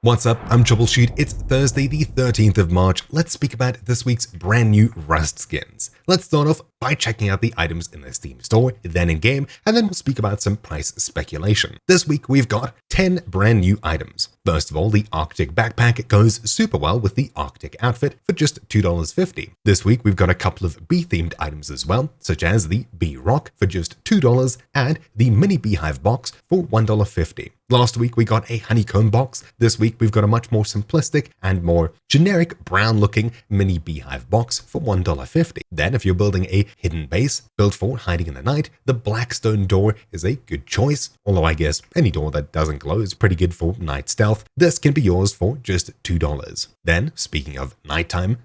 What's up? I'm Troubleshoot. It's Thursday, the 13th of March. Let's speak about this week's brand new Rust skins. Let's start off by checking out the items in the Steam store, then in game, and then we'll speak about some price speculation. This week we've got 10 brand new items. First of all, the Arctic backpack goes super well with the Arctic outfit for just $2.50. This week we've got a couple of bee-themed items as well, such as the Bee Rock for just $2 and the mini Beehive Box for $1.50. Last week we got a honeycomb box. This week we've got a much more simplistic and more generic brown looking mini Beehive box for $1.50. Then if you're building a hidden base built for hiding in the night, the Blackstone Door is a good choice. Although I guess any door that doesn't glow is pretty good for night stealth. This can be yours for just $2. Then, speaking of nighttime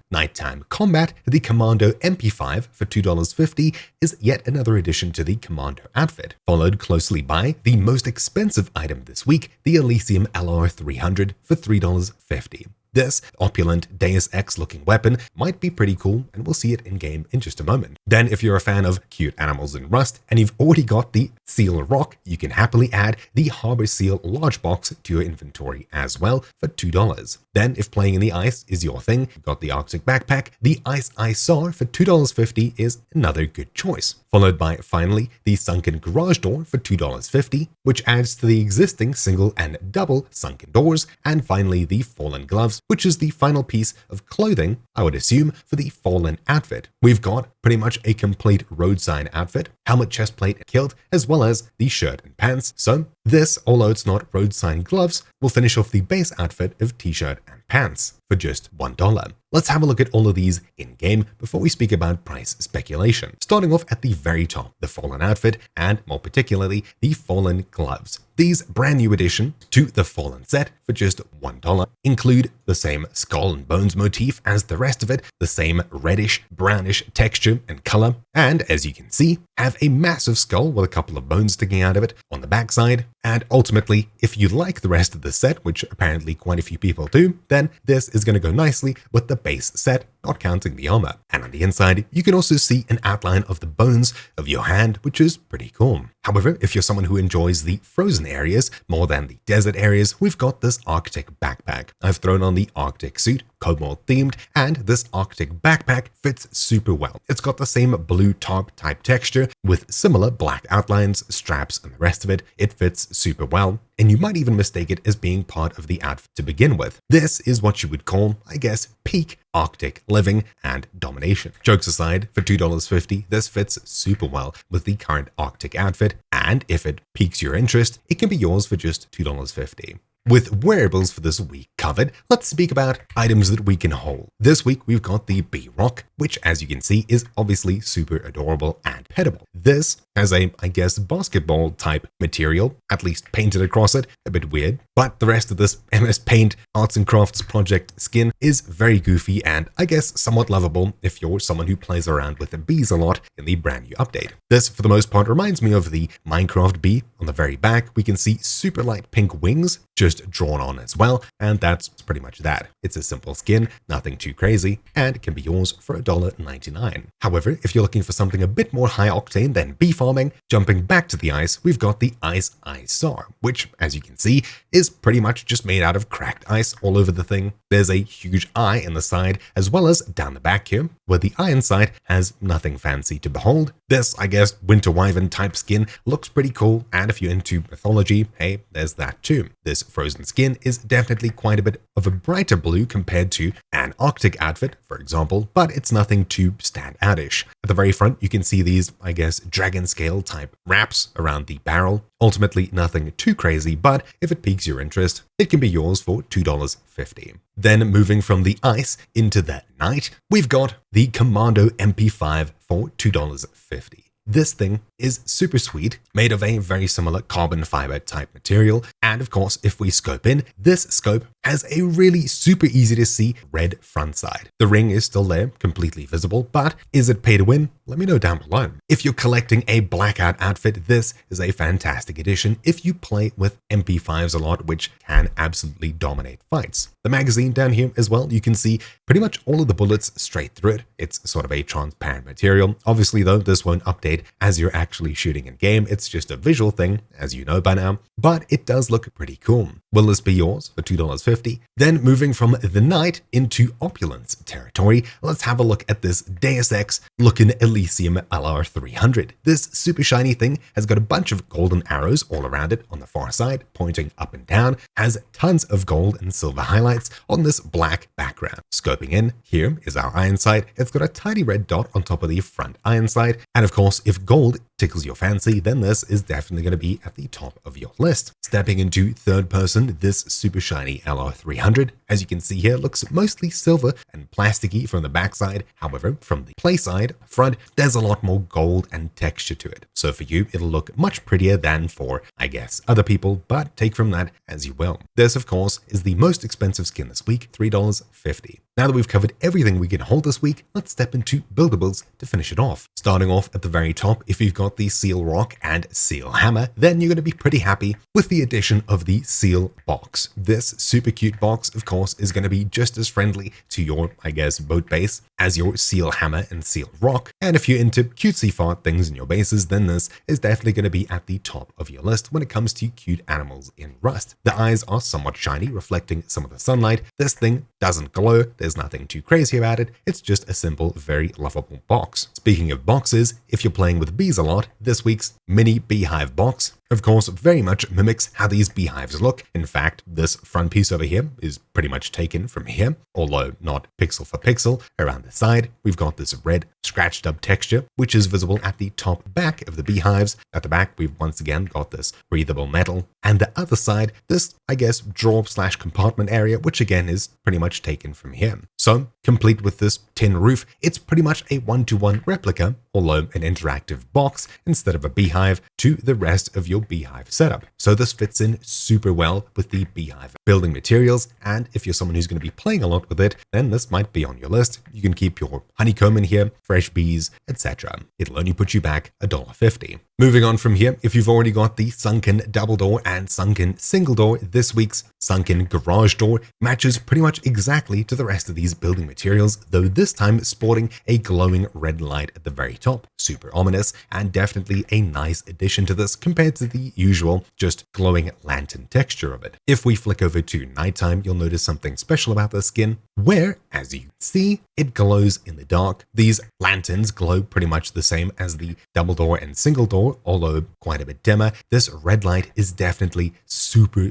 combat, the Commando MP5 for $2.50 is yet another addition to the Commando outfit, followed closely by the most expensive item this week, the Elysium LR300 for $3.50. This opulent Deus Ex looking weapon might be pretty cool, and we'll see it in game in just a moment. Then if you're a fan of cute animals in Rust and you've already got the Seal Rock, you can happily add the Harbor Seal large box to your inventory as well for $2. Then if playing in the ice is your thing, you've got the Arctic backpack, the Eye SAR for $2.50 is another good choice. Followed by finally the Sunken garage door for $2.50, which adds to the existing single and double sunken doors, and finally the Fallen gloves, which is the final piece of clothing, I would assume, for the Fallen outfit. We've got pretty much a complete road sign outfit, helmet, chestplate, and kilt, as well as the shirt and pants. So this, although it's not road sign gloves, will finish off the base outfit of t-shirt and pants for just $1. Let's have a look at all of these in-game before we speak about price speculation. Starting off at the very top, the Fallen outfit, and more particularly, the Fallen gloves. These brand new addition to the Fallen set for just $1 include the same skull and bones motif as the rest of it, the same reddish, brownish texture and color, and as you can see, have a massive skull with a couple of bones sticking out of it on the backside. And ultimately, if you like the rest of the set, which apparently quite a few people do, then this is going to go nicely with the base set, not counting the armor. And on the inside, you can also see an outline of the bones of your hand, which is pretty cool. However, if you're someone who enjoys the frozen areas more than the desert areas, we've got this Arctic backpack. I've thrown on the Arctic suit, cobalt themed, and this Arctic backpack fits super well. It's got the same blue top type texture with similar black outlines, straps, and the rest of it. It fits super well, and you might even mistake it as being part of the outfit to begin with. This is what you would call, I guess, peak Arctic living and domination. Jokes aside, for $2.50, this fits super well with the current Arctic outfit, and if it piques your interest, it can be yours for just $2.50. With wearables for this week covered, let's speak about items that we can hold. This week we've got the Bee Rock, which as you can see is obviously super adorable and petable. This has a, I guess, basketball type material, at least painted across it, a bit weird, but the rest of this MS Paint Arts and Crafts project skin is very goofy and I guess somewhat lovable if you're someone who plays around with the bees a lot in the brand new update. This for the most part reminds me of the Minecraft bee. On the very back we can see super light pink wings just drawn on as well, and that's pretty much that. It's a simple skin, nothing too crazy, and it can be yours for $1.99. However, if you're looking for something a bit more high octane than bee farming, jumping back to the ice, we've got the Eye SAR, which as you can see is pretty much just made out of cracked ice all over the thing. There's a huge eye in the side as well as down the back here, where the eye inside has nothing fancy to behold. This, I guess, winter wyvern type skin looks pretty cool, and if you're into mythology, hey, there's that too. This frozen skin is definitely quite a bit of a brighter blue compared to an Arctic outfit, for example, but it's nothing too stand outish. At the very front, you can see these, I guess, dragon scale type wraps around the barrel. Ultimately, nothing too crazy, but if it piques your interest, it can be yours for $2.50. Then moving from the ice into the night, we've got the Commando MP5 for $2.50. This thing is super sweet, made of a very similar carbon fiber type material, and of course, if we scope in, this scope has a really super easy to see red front side. The ring is still there, completely visible, but is it pay to win? Let me know down below. If you're collecting a blackout outfit, this is a fantastic addition if you play with MP5s a lot, which can absolutely dominate fights. The magazine down here as well, you can see pretty much all of the bullets straight through it. It's sort of a transparent material. Obviously though, this won't update as your actually shooting in game, it's just a visual thing, as you know by now, but it does look pretty cool. Will this be yours for $2.50? Then moving from the night into opulence territory, let's have a look at this Deus Ex looking Elysium LR300. This super shiny thing has got a bunch of golden arrows all around it on the far side, pointing up and down, has tons of gold and silver highlights on this black background. Scoping in, here is our iron sight. It's got a tiny red dot on top of the front iron sight, and of course, if gold tickles your fancy, then this is definitely going to be at the top of your list. Stepping into third person, this super shiny LR300, as you can see here, looks mostly silver and plasticky from the backside. However, from the play side, front, there's a lot more gold and texture to it. So for you, it'll look much prettier than for, I guess, other people, but take from that as you will. This, of course, is the most expensive skin this week, $3.50. Now that we've covered everything we can hold this week, let's step into buildables to finish it off. Starting off at the very top, if you've got the Seal Rock and Seal Hammer, then you're going to be pretty happy with the addition of the Seal Box. This super cute box, of course, is going to be just as friendly to your, I guess, boat base as your Seal Hammer and Seal Rock. And if you're into cutesy fart things in your bases, then this is definitely going to be at the top of your list when it comes to cute animals in Rust. The eyes are somewhat shiny, reflecting some of the sunlight. This thing doesn't glow. There's nothing too crazy about it. It's just a simple, very lovable box. Speaking of boxes, if you're playing with bees a lot, this week's mini Beehive Box, of course, very much mimics how these beehives look. In fact, this front piece over here is pretty much taken from here, although not pixel for pixel. Around the side, we've got this red scratched up texture, which is visible at the top back of the beehives. At the back, we've once again got this breathable metal. And the other side, this, I guess, drawer/compartment area, which again is pretty much taken from here. So, complete with this tin roof, it's pretty much a one-to-one replica, although an interactive box instead of a beehive, to the rest of your beehive setup. So this fits in super well with the beehive building materials, and if you're someone who's going to be playing a lot with it, then this might be on your list. You can keep your honeycomb in here, fresh bees, etc. It'll only put you back $1.50. Moving on from here, if you've already got the Sunken double door and Sunken single door, this week's Sunken garage door matches pretty much exactly to the rest of these building materials, though this time sporting a glowing red light at the very top. Super ominous, and definitely a nice addition to this compared to the usual just glowing lantern texture of it. If we flick over to nighttime, you'll notice something special about this skin, where, as you can see, it glows in the dark. These lanterns glow pretty much the same as the double door and single door, although quite a bit dimmer. This red light is definitely super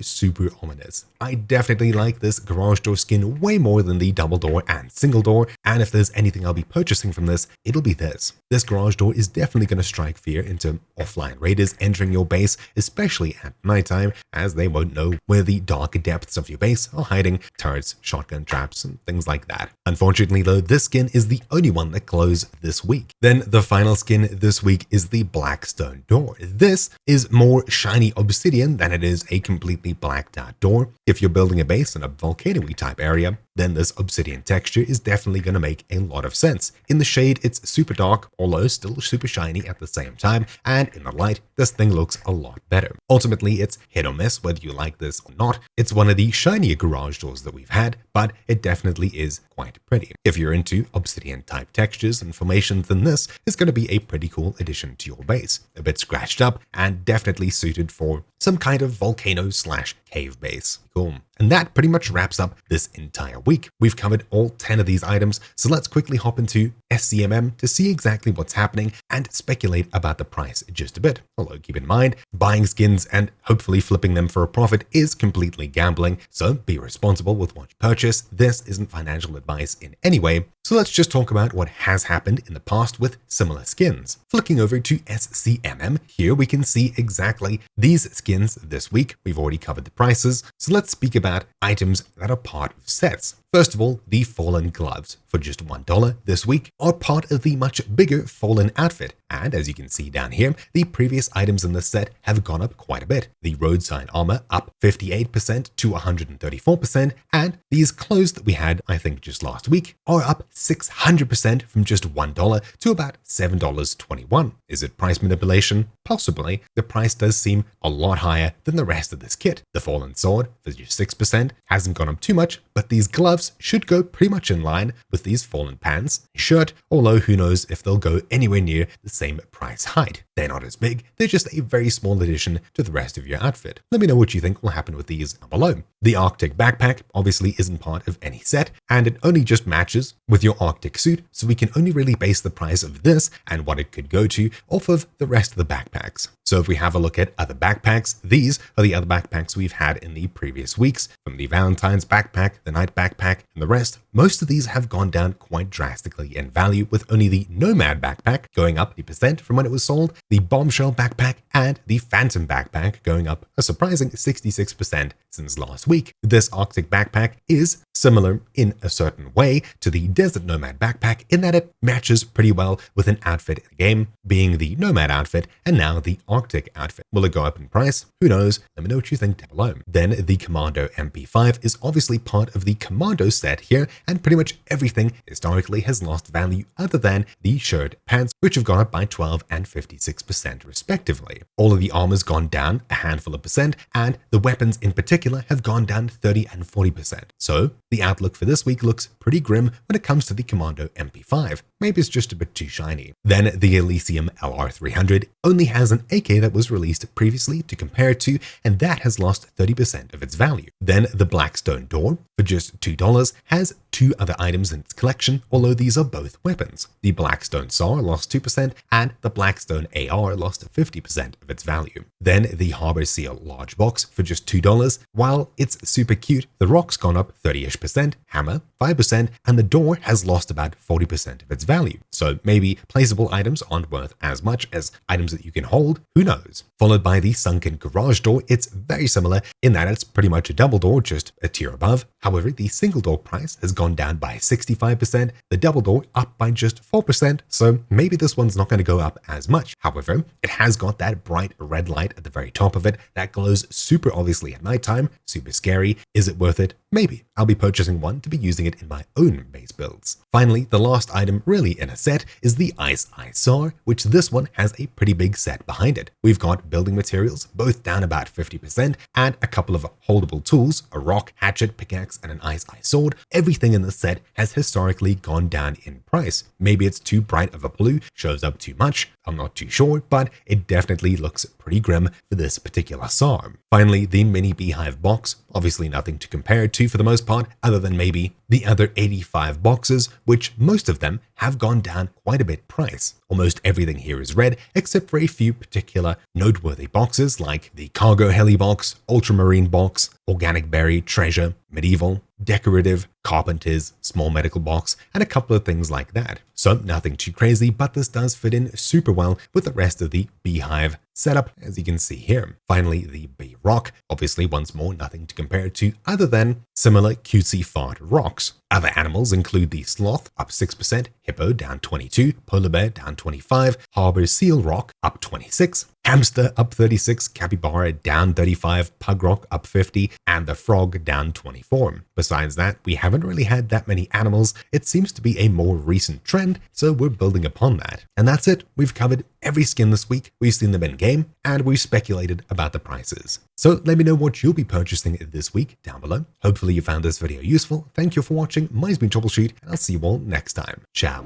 ominous. I definitely like this garage door skin way more than the double door and single door, and if there's anything I'll be purchasing from this, it'll be this. This garage door is definitely going to strike fear into offline raiders entering your base, especially at nighttime, as they won't know where the dark depths of your base are hiding turrets, shotgun traps, and things like that. Unfortunately though, this skin is the only one that glows this week. Then the final skin this week is the Blackstone Door. This is more shiny obsidian than it is a completely blacked out door. If you're building a base in a volcano-y type area, then this obsidian texture is definitely going to make a lot of sense. In the shade, it's super dark, although still super shiny at the same time, and in the light, this thing looks a lot better. Ultimately, it's hit or miss whether you like this or not. It's one of the shinier garage doors that we've had, but it definitely is quite pretty. If you're into obsidian type textures and formations, then this is going to be a pretty cool addition to your base. A bit scratched up and definitely suited for some kind of volcano/cave base. Cool. And that pretty much wraps up this entire week. We've covered all 10 of these items, so let's quickly hop into SCMM to see exactly what's happening and speculate about the price just a bit. Although keep in mind, buying skins and hopefully flipping them for a profit is completely gambling, so be responsible with what you purchase. This isn't financial advice in any way. So let's just talk about what has happened in the past with similar skins. Flicking over to SCMM, here we can see exactly these skins this week. We've already covered the prices, so let's speak about items that are part of sets. First of all, the Fallen gloves, for just $1 this week, are part of the much bigger Fallen outfit. And as you can see down here, the previous items in this set have gone up quite a bit. The road sign armor up 58% to 134%, and these clothes that we had, I think just last week, are up 600% from just $1 to about $7.21. Is it price manipulation? Possibly. The price does seem a lot higher than the rest of this kit. The Fallen sword, for just 6%, hasn't gone up too much, but these gloves gloves should go pretty much in line with these fallen pants, shirt, although who knows if they'll go anywhere near the same price hike. They're not as big, they're just a very small addition to the rest of your outfit. Let me know what you think will happen with these down below. The Arctic backpack obviously isn't part of any set, and it only just matches with your Arctic suit, so we can only really base the price of this and what it could go to off of the rest of the backpacks. So if we have a look at other backpacks, these are the other backpacks we've had in the previous weeks, from the Valentine's backpack, the Night backpack, and the rest. Most of these have gone down quite drastically in value, with only the Nomad backpack going up 50% from when it was sold, the Bombshell backpack, and the Phantom backpack going up a surprising 66% since last week. This Arctic backpack is similar in a certain way to the Desert Nomad backpack in that it matches pretty well with an outfit in the game, being the Nomad outfit and now the Arctic outfit. Will it go up in price? Who knows? Let me know what you think down below. Then the Commando MP5 is obviously part of the Commando set here, and pretty much everything historically has lost value other than the shirt pants, which have gone up by 12 and 56% respectively. All of the armor's gone down a handful of percent, and the weapons in particular have gone down 30 and 40%. So the outlook for this week looks pretty grim when it comes to the Commando MP5. Maybe it's just a bit too shiny. Then the Elysium LR300 only has an AK that was released previously to compare it to, and that has lost 30% of its value. Then the Blackstone Door, for just $2, has two other items in its collection, although these are both weapons. The Blackstone SAR lost 2%, and the Blackstone AR lost 50% of its value. Then the Harbor Seal large box for just $2. While it's super cute, the rock's gone up 30-ish%, hammer 5%, and the door has lost about 40% of its value. So maybe placeable items aren't worth as much as items that you can hold, who knows? Followed by the Sunken garage door. It's very similar in that it's pretty much a double door, just a tier above. However, the single door price has gone down by 65%, the double door up by just 4%, so maybe this one's not going to go up as much. However, it has got that bright red light at the very top of it that glows super obviously at nighttime, super scary. Is it worth it? Maybe. I'll be purchasing one to be using it in my own base builds. Finally, the last item really in a set is the Eye SAR, which this one has a pretty big set behind it. We've got building materials, both down about 50%, and a couple of holdable tools, a rock, hatchet, pickaxe, and an Eye sword. Everything in the set has historically gone down in price. Maybe it's too bright of a blue, shows up too much, I'm not too sure, but it definitely looks pretty grim for this particular SAR. Finally, the mini Beehive Box, obviously nothing to compare it to for the most part, other than maybe the other 85 boxes, which most of them have gone down quite a bit price. Almost everything here is red, except for a few particular noteworthy boxes like the Cargo Heli Box, Ultramarine Box, Organic Berry, Treasure, Medieval, Decorative, Carpenter's, Small Medical Box, and a couple of things like that. So nothing too crazy, but this does fit in super well with the rest of the Beehive setup, as you can see here. Finally, the Bee Rock, obviously once more nothing to compare it to other than similar cutesy fart rocks. Other animals include the Sloth, up 6%, Hippo down 22%, Polar Bear down 25%, Harbor Seal Rock up 26%, Hamster up 36%, Capybara down 35%, Pug Rock up 50%, and the Frog down 24%. Besides that, we haven't really had that many animals. It seems to be a more recent trend, so we're building upon that. And that's it. We've covered every skin this week. We've seen them in game, and we've speculated about the prices. So let me know what you'll be purchasing this week down below. Hopefully you found this video useful. Thank you for watching. Mine's been Troubleshoot, and I'll see you all next time. Ciao.